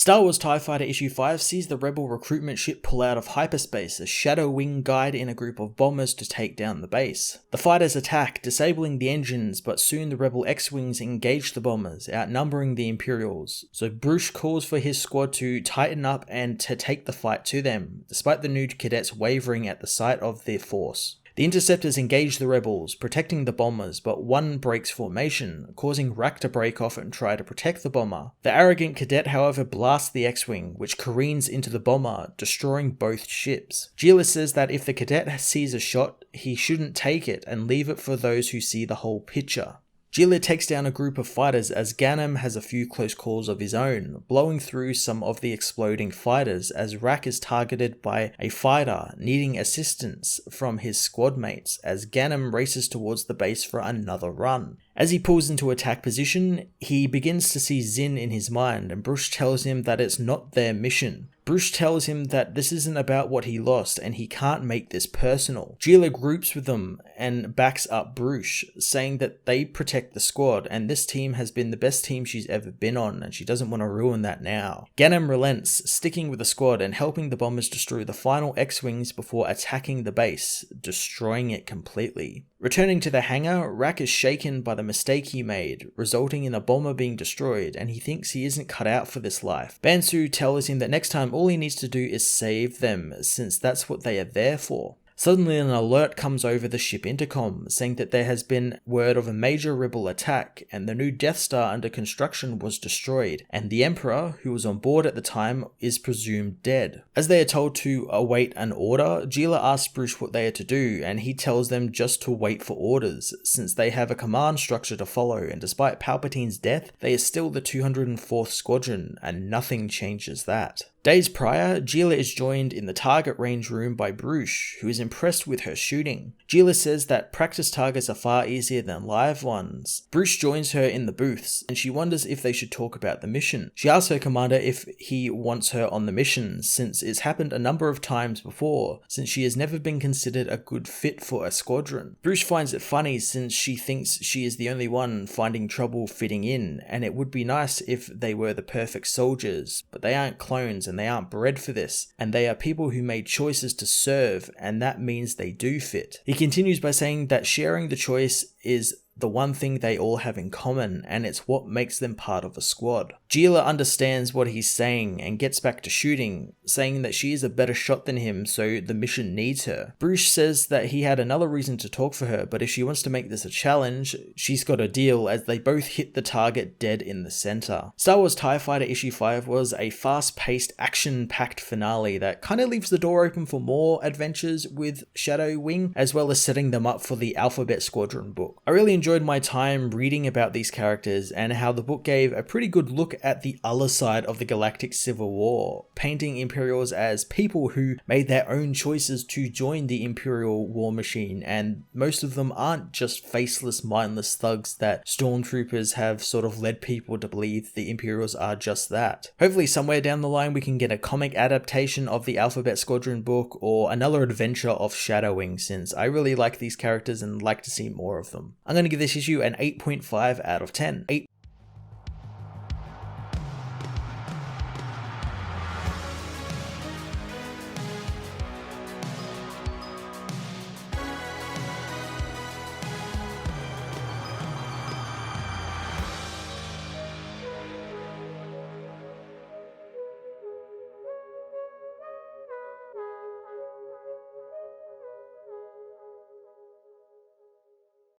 Star Wars TIE Fighter Issue 5 sees the Rebel recruitment ship pull out of hyperspace as Shadow Wing guide in a group of bombers to take down the base. The fighters attack, disabling the engines, but soon the Rebel X-Wings engage the bombers, outnumbering the Imperials. So Bruce calls for his squad to tighten up and to take the fight to them, despite the new cadets wavering at the sight of their force. The interceptors engage the rebels, protecting the bombers, but one breaks formation, causing Rack to break off and try to protect the bomber. The arrogant cadet, however, blasts the X-Wing, which careens into the bomber, destroying both ships. Gila says that if the cadet sees a shot, he shouldn't take it and leave it for those who see the whole picture. Gila takes down a group of fighters as Ganem has a few close calls of his own, blowing through some of the exploding fighters as Rack is targeted by a fighter, needing assistance from his squad mates as Ganem races towards the base for another run. As he pulls into attack position, he begins to see Zin in his mind, and Bruce tells him that it's not their mission. Bruce tells him that this isn't about what he lost and he can't make this personal. Gila groups with them and backs up Bruce, saying that they protect the squad and this team has been the best team she's ever been on and she doesn't want to ruin that now. Ganem relents, sticking with the squad and helping the bombers destroy the final X-Wings before attacking the base, destroying it completely. Returning to the hangar, Rack is shaken by the mistake he made, resulting in a bomber being destroyed, and he thinks he isn't cut out for this life. Bansu tells him that next time all he needs to do is save them, since that's what they are there for. Suddenly an alert comes over the ship intercom, saying that there has been word of a major rebel attack, and the new Death Star under construction was destroyed, and the Emperor, who was on board at the time, is presumed dead. As they are told to await an order, Gila asks Bruce what they are to do, and he tells them just to wait for orders, since they have a command structure to follow, and despite Palpatine's death, they are still the 204th Squadron, and nothing changes that. Days prior, Gila is joined in the target range room by Bruce, who is impressed with her shooting. Gila says that practice targets are far easier than live ones. Bruce joins her in the booths, and she wonders if they should talk about the mission. She asks her commander if he wants her on the mission, since it's happened a number of times before, since she has never been considered a good fit for a squadron. Bruce finds it funny since she thinks she is the only one finding trouble fitting in, and it would be nice if they were the perfect soldiers, but they aren't clones and they aren't bred for this, and they are people who made choices to serve, and that means they do fit. He continues by saying that sharing the choice is the one thing they all have in common, and it's what makes them part of a squad. Gila understands what he's saying and gets back to shooting, saying that she is a better shot than him, so the mission needs her. Bruce says that he had another reason to talk for her, but if she wants to make this a challenge, she's got a deal, as they both hit the target dead in the center. Star Wars TIE Fighter Issue 5 was a fast-paced, action-packed finale that kind of leaves the door open for more adventures with Shadow Wing, as well as setting them up for the Alphabet Squadron book. I really enjoyed my time reading about these characters and how the book gave a pretty good look at the other side of the Galactic Civil War, painting Imperials as people who made their own choices to join the Imperial war machine, and most of them aren't just faceless, mindless thugs that stormtroopers have sort of led people to believe the Imperials are just that. Hopefully somewhere down the line we can get a comic adaptation of the Alphabet Squadron book or another adventure of Shadowing, since I really like these characters and like to see more of them. I'm going to give this issue an 8.5 out of 10.